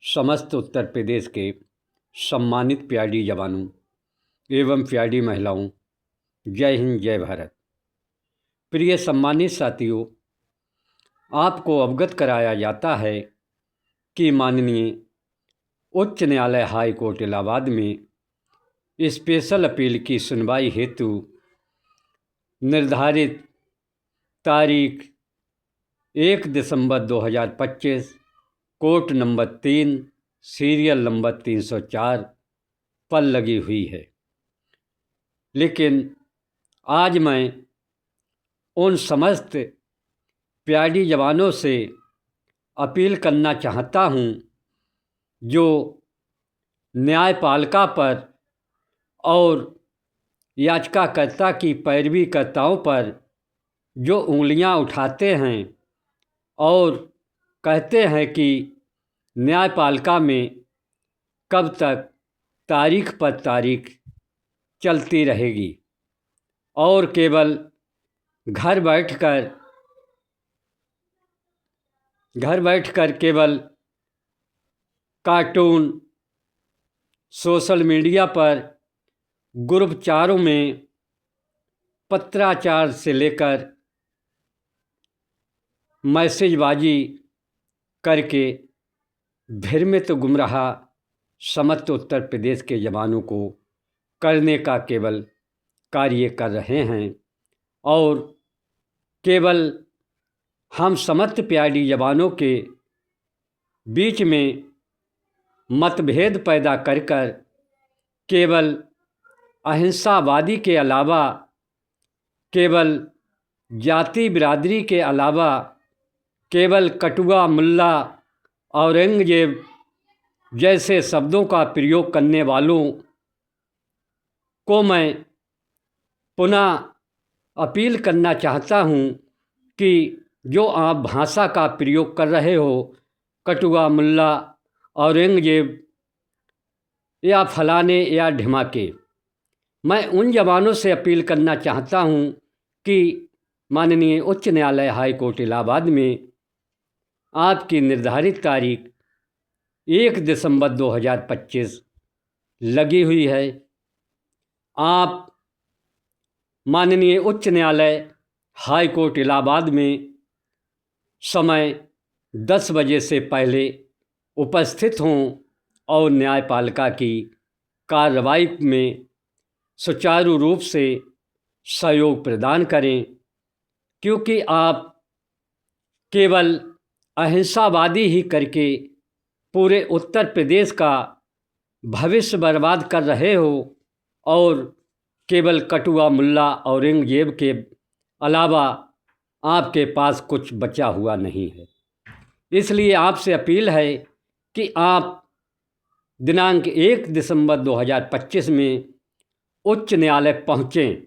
समस्त उत्तर प्रदेश के सम्मानित प्यारी जवानों एवं प्यारी महिलाओं, जय हिंद, जय भारत। प्रिय सम्मानित साथियों, आपको अवगत कराया जाता है कि माननीय उच्च न्यायालय हाई कोर्ट इलाहाबाद में स्पेशल अपील की सुनवाई हेतु निर्धारित तारीख 1 दिसंबर 2025 कोर्ट नंबर 3 सीरियल नंबर 304 पर लगी हुई है। लेकिन आज मैं उन समस्त प्यारी जवानों से अपील करना चाहता हूं जो न्यायपालिका पर और याचिकाकर्ता की पैरवीकर्ताओं पर जो उंगलियां उठाते हैं और कहते हैं कि न्यायपालिका में कब तक तारीख पर तारीख चलती रहेगी और केवल घर बैठकर केवल कार्टून, सोशल मीडिया पर ग्रुप चारों में पत्राचार से लेकर मैसेजबाजी करके भ्रमित गुमराह समस्त उत्तर प्रदेश के जवानों को करने का केवल कार्य कर रहे हैं और केवल हम समस्त प्यारी जवानों के बीच में मतभेद पैदा कर केवल अहिंसावादी के अलावा, केवल जाति बिरादरी के अलावा, केवल कटुआ, मुल्ला, औरंगजेब जैसे शब्दों का प्रयोग करने वालों को मैं पुनः अपील करना चाहता हूं कि जो आप भाषा का प्रयोग कर रहे हो, कटुआ, मुल्ला, औरंगजेब या फलाने या ढिमाके, मैं उन जवानों से अपील करना चाहता हूं कि माननीय उच्च न्यायालय हाई कोर्ट इलाहाबाद में आपकी निर्धारित तारीख 1 दिसंबर 2025 लगी हुई है। आप माननीय उच्च न्यायालय हाई कोर्ट इलाहाबाद में समय 10 बजे से पहले उपस्थित हों और न्यायपालिका की कार्रवाई में सुचारू रूप से सहयोग प्रदान करें, क्योंकि आप केवल अहिंसावादी ही करके पूरे उत्तर प्रदेश का भविष्य बर्बाद कर रहे हो और केवल कटुआ, मुल्ला, औरंगजेब के अलावा आपके पास कुछ बचा हुआ नहीं है। इसलिए आपसे अपील है कि आप दिनांक 1 दिसंबर 2025 में उच्च न्यायालय पहुँचें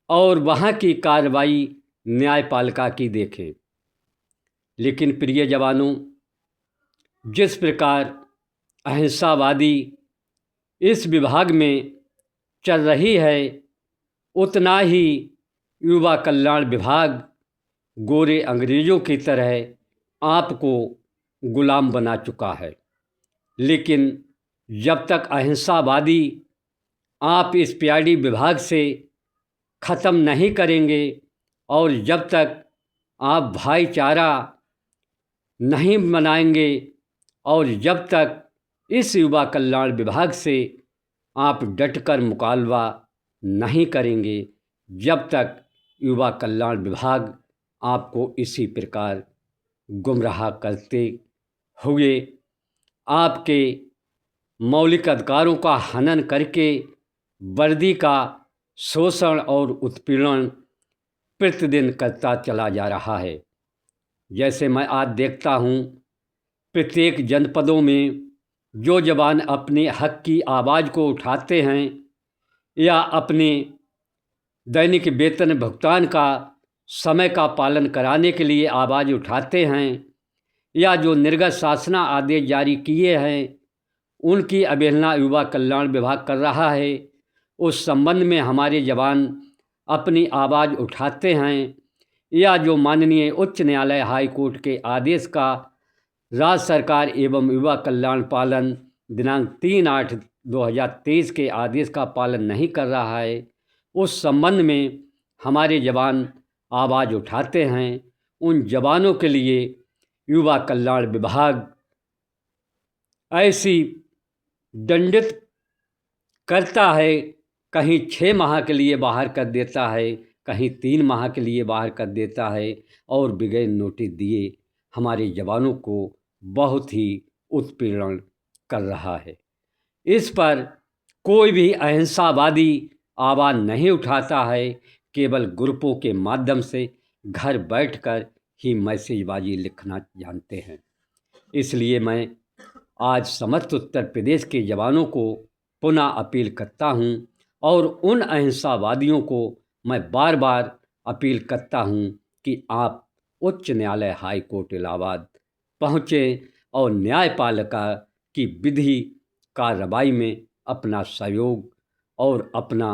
और वहाँ की कार्रवाई न्यायपालिका की देखें। लेकिन प्रिय जवानों, जिस प्रकार अहिंसावादी इस विभाग में चल रही है, उतना ही युवा कल्याण विभाग गोरे अंग्रेज़ों की तरह आपको गुलाम बना चुका है। लेकिन जब तक अहिंसावादी आप इस प्यारी विभाग से ख़त्म नहीं करेंगे और जब तक आप भाईचारा नहीं मनाएंगे और जब तक इस युवा कल्याण विभाग से आप डटकर मुकाबला नहीं करेंगे, जब तक युवा कल्याण विभाग आपको इसी प्रकार गुमराह करते हुए आपके मौलिक अधिकारों का हनन करके वर्दी का शोषण और उत्पीड़न प्रतिदिन करता चला जा रहा है। जैसे मैं आज देखता हूँ, प्रत्येक जनपदों में जो जवान अपने हक की आवाज़ को उठाते हैं या अपने दैनिक वेतन भुगतान का समय का पालन कराने के लिए आवाज़ उठाते हैं या जो निर्गत शासना आदेश जारी किए हैं, उनकी अवहेलना युवा कल्याण विभाग कर रहा है। उस संबंध में हमारे जवान अपनी आवाज़ उठाते हैं या जो माननीय उच्च न्यायालय हाई कोर्ट के आदेश का राज्य सरकार एवं युवा कल्याण पालन दिनांक 3/8/2023 के आदेश का पालन नहीं कर रहा है, उस संबंध में हमारे जवान आवाज़ उठाते हैं। उन जवानों के लिए युवा कल्याण विभाग ऐसी दंडित करता है, कहीं 6 माह के लिए बाहर कर देता है, कहीं 3 माह के लिए बाहर कर देता है और बगैर नोटिस दिए हमारे जवानों को बहुत ही उत्पीड़न कर रहा है। इस पर कोई भी अहिंसावादी आवाज़ नहीं उठाता है, केवल ग्रुपों के माध्यम से घर बैठकर ही मैसेजबाजी लिखना जानते हैं। इसलिए मैं आज समस्त उत्तर प्रदेश के जवानों को पुनः अपील करता हूं और उन अहिंसावादियों को मैं बार बार अपील करता हूं कि आप उच्च न्यायालय हाई कोर्ट इलाहाबाद पहुँचें और न्यायपालिका की विधि कार्रवाई में अपना सहयोग और अपना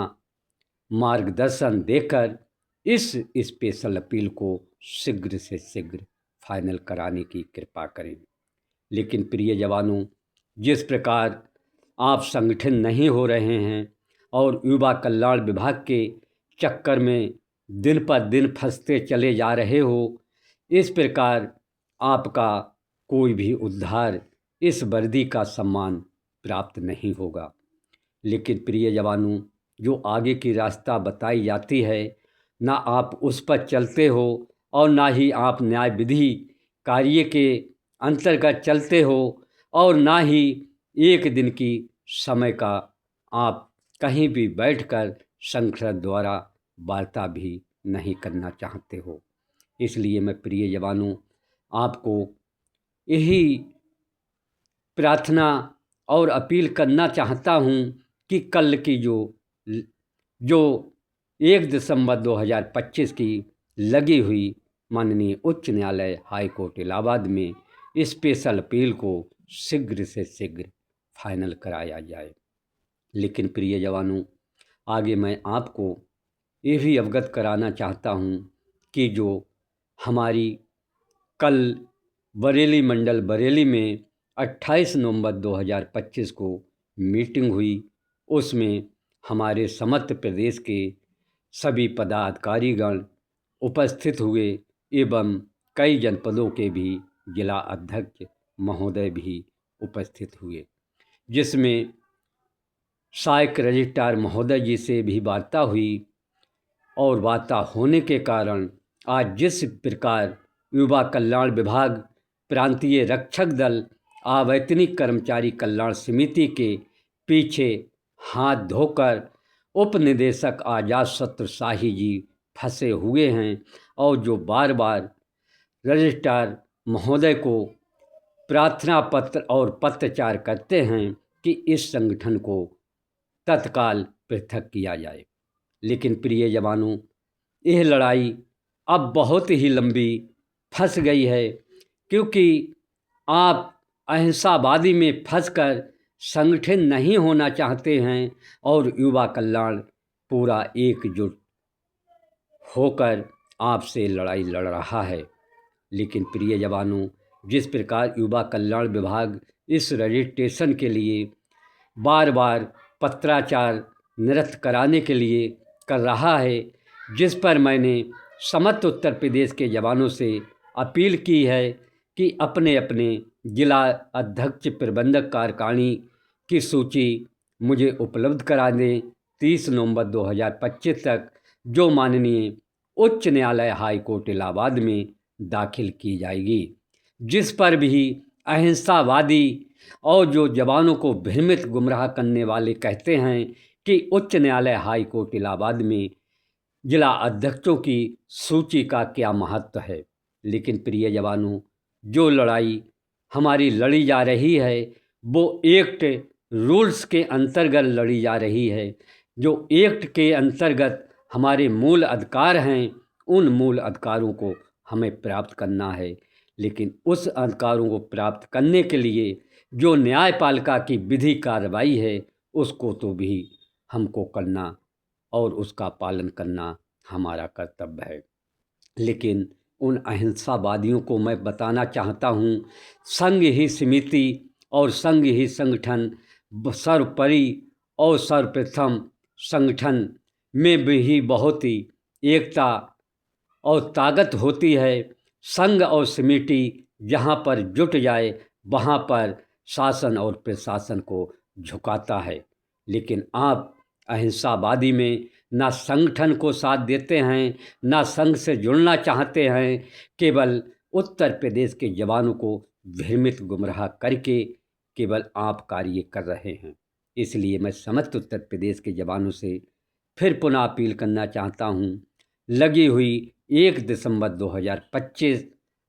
मार्गदर्शन देकर इस स्पेशल अपील को शीघ्र से शीघ्र फाइनल कराने की कृपा करें। लेकिन प्रिय जवानों, जिस प्रकार आप संगठन नहीं हो रहे हैं और युवा कल्याण विभाग के चक्कर में दिन पर दिन फंसते चले जा रहे हो, इस प्रकार आपका कोई भी उद्धार इस वर्दी का सम्मान प्राप्त नहीं होगा। लेकिन प्रिय जवानों, जो आगे की रास्ता बताई जाती है, ना आप उस पर चलते हो और ना ही आप न्याय विधि कार्य के अंतर्गत चलते हो और ना ही एक दिन की समय का आप कहीं भी बैठकर संगठन द्वारा वार्ता भी नहीं करना चाहते हो। इसलिए मैं प्रिय जवानों आपको यही प्रार्थना और अपील करना चाहता हूँ कि कल की जो 1 दिसंबर 2025 की लगी हुई माननीय उच्च न्यायालय हाई कोर्ट इलाहाबाद में स्पेशल अपील को शीघ्र से शीघ्र फाइनल कराया जाए। लेकिन प्रिय जवानों, आगे मैं आपको ये भी अवगत कराना चाहता हूँ कि जो हमारी कल बरेली मंडल बरेली में 28 नवंबर 2025 को मीटिंग हुई, उसमें हमारे समस्त प्रदेश के सभी पदाधिकारीगण उपस्थित हुए एवं कई जनपदों के भी जिला अध्यक्ष महोदय भी उपस्थित हुए, जिसमें सहायक रजिस्ट्रार महोदय जी से भी वार्ता हुई और वार्ता होने के कारण आज जिस प्रकार युवा कल्याण विभाग प्रांतीय रक्षक दल अवैतनिक कर्मचारी कल्याण समिति के पीछे हाथ धोकर उप निदेशक आजाद शत्रु शाही जी फंसे हुए हैं और जो बार बार रजिस्ट्रार महोदय को प्रार्थना पत्र और पत्रचार करते हैं कि इस संगठन को तत्काल पृथक किया जाए। लेकिन प्रिय जवानों, यह लड़ाई अब बहुत ही लंबी फंस गई है, क्योंकि आप अहिंसावादी में फंसकर संगठन नहीं होना चाहते हैं और युवा कल्याण पूरा एकजुट होकर आपसे लड़ाई लड़ रहा है। लेकिन प्रिय जवानों, जिस प्रकार युवा कल्याण विभाग इस रजिस्ट्रेशन के लिए बार बार पत्राचार निरस्त कराने के लिए कर रहा है, जिस पर मैंने समस्त उत्तर प्रदेश के जवानों से अपील की है कि अपने अपने जिला अध्यक्ष प्रबंधक कार्यकारिणी की सूची मुझे उपलब्ध करा दें 30 नवंबर 2025 तक, जो माननीय उच्च न्यायालय हाई कोर्ट इलाहाबाद में दाखिल की जाएगी, जिस पर भी अहिंसावादी और जो जवानों को भ्रमित गुमराह करने वाले कहते हैं कि उच्च न्यायालय हाई कोर्ट इलाहाबाद में जिला अध्यक्षों की सूची का क्या महत्व है। लेकिन प्रिय जवानों, जो लड़ाई हमारी लड़ी जा रही है वो एक्ट रूल्स के अंतर्गत लड़ी जा रही है। जो एक्ट के अंतर्गत हमारे मूल अधिकार हैं, उन मूल अधिकारों को हमें प्राप्त करना है। लेकिन उस अधिकारों को प्राप्त करने के लिए जो न्यायपालिका की विधि कार्रवाई है, उसको तो भी हमको करना और उसका पालन करना हमारा कर्तव्य है। लेकिन उन अहिंसावादियोों को मैं बताना चाहता हूँ, संघ ही समिति और संघ ही संगठन सर्वोपरि और सर्वप्रथम संगठन में भी बहुत ही एकता और ताकत होती है। संघ और समिति जहाँ पर जुट जाए वहाँ पर शासन और प्रशासन को झुकाता है। लेकिन आप अहिंसावादी में ना संगठन को साथ देते हैं, ना संघ से जुड़ना चाहते हैं, केवल उत्तर प्रदेश के जवानों को भ्रमित गुमराह करके केवल आप कार्य कर रहे हैं। इसलिए मैं समस्त उत्तर प्रदेश के जवानों से फिर पुनः अपील करना चाहता हूँ, लगी हुई 1 दिसंबर 2025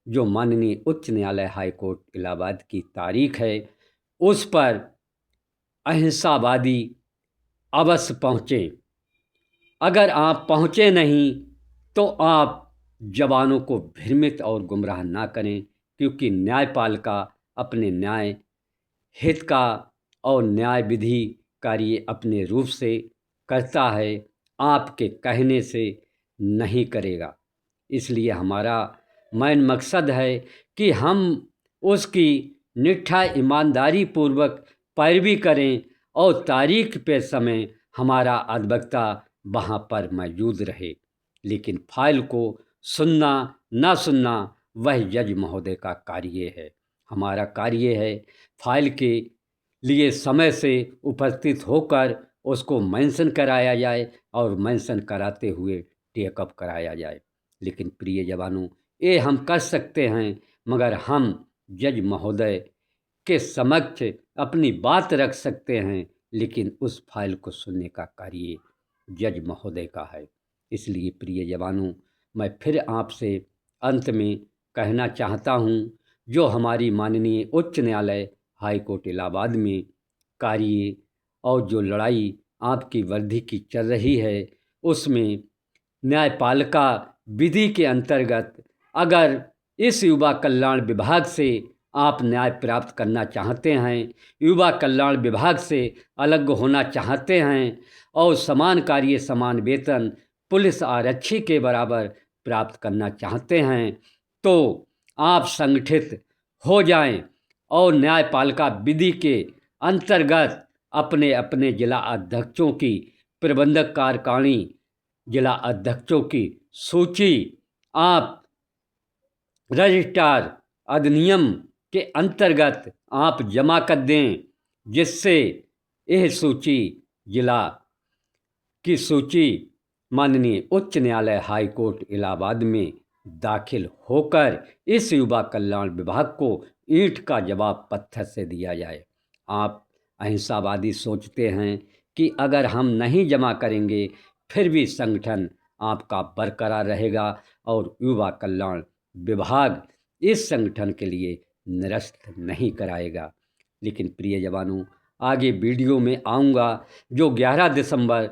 जो माननीय उच्च न्यायालय हाई कोर्ट इलाहाबाद की तारीख है, उस पर अहिंसावादी अवश्य पहुँचें। अगर आप पहुँचे नहीं तो आप जवानों को भ्रमित और गुमराह ना करें, क्योंकि न्यायपालिका अपने न्याय हित का और न्याय विधि कार्य अपने रूप से करता है, आपके कहने से नहीं करेगा। इसलिए हमारा मेन मकसद है कि हम उसकी निष्ठा ईमानदारी पूर्वक पैरवी करें और तारीख पे समय हमारा अधिवक्ता वहाँ पर मौजूद रहे। लेकिन फाइल को सुनना ना सुनना वह जज महोदय का कार्य है। हमारा कार्य है फाइल के लिए समय से उपस्थित होकर उसको मेंशन कराया जाए और मेंशन कराते हुए टेकअप कराया जाए। लेकिन प्रिय जवानों, ये हम कर सकते हैं, मगर हम जज महोदय के समक्ष अपनी बात रख सकते हैं, लेकिन उस फाइल को सुनने का कार्य जज महोदय का है। इसलिए प्रिय जवानों, मैं फिर आपसे अंत में कहना चाहता हूँ, जो हमारी माननीय उच्च न्यायालय हाई कोर्ट इलाहाबाद में कार्य और जो लड़ाई आपकी वर्दी की चल रही है, उसमें न्यायपालिका विधि के अंतर्गत अगर इस युवा कल्याण विभाग से आप न्याय प्राप्त करना चाहते हैं, युवा कल्याण विभाग से अलग होना चाहते हैं और समान कार्य समान वेतन पुलिस आरक्षी के बराबर प्राप्त करना चाहते हैं, तो आप संगठित हो जाएं और न्यायपालिका विधि के अंतर्गत अपने अपने जिला अध्यक्षों की, प्रबंधक कार्यकारिणी जिला अध्यक्षों की सूची आप रजिस्ट्रार अधिनियम के अंतर्गत आप जमा कर दें, जिससे यह सूची जिला की सूची माननीय उच्च न्यायालय हाई कोर्ट इलाहाबाद में दाखिल होकर इस युवा कल्याण विभाग को ईंट का जवाब पत्थर से दिया जाए। आप अहिंसावादी सोचते हैं कि अगर हम नहीं जमा करेंगे फिर भी संगठन आपका बरकरार रहेगा और युवा कल्याण विभाग इस संगठन के लिए निरस्त नहीं कराएगा। लेकिन प्रिय जवानों, आगे वीडियो में आऊँगा जो 11 दिसंबर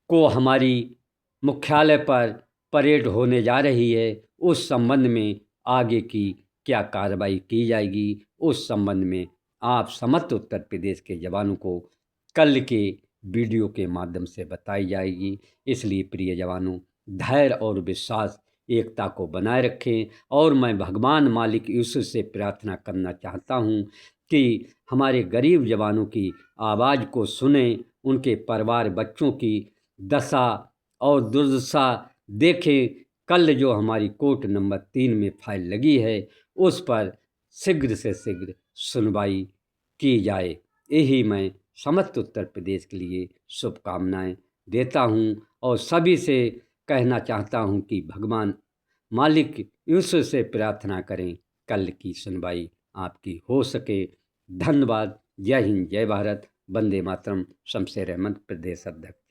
को हमारी मुख्यालय पर परेड होने जा रही है, उस संबंध में आगे की क्या कार्रवाई की जाएगी, उस संबंध में आप समस्त उत्तर प्रदेश के जवानों को कल के वीडियो के माध्यम से बताई जाएगी। इसलिए प्रिय जवानों, धैर्य और विश्वास एकता को बनाए रखें और मैं भगवान मालिक यीशु से प्रार्थना करना चाहता हूँ कि हमारे गरीब जवानों की आवाज़ को सुने, उनके परिवार बच्चों की दशा और दुर्दशा देखें। कल जो हमारी कोर्ट नंबर 3 में फाइल लगी है, उस पर शीघ्र से शीघ्र सुनवाई की जाए। यही मैं समस्त उत्तर प्रदेश के लिए शुभकामनाएं देता हूं और सभी से कहना चाहता हूं कि भगवान मालिक यीशु से प्रार्थना करें, कल की सुनवाई आपकी हो सके। धन्यवाद। जय हिंद, जय भारत, वंदे मातरम। शमशेर अहमद, प्रदेश अध्यक्ष।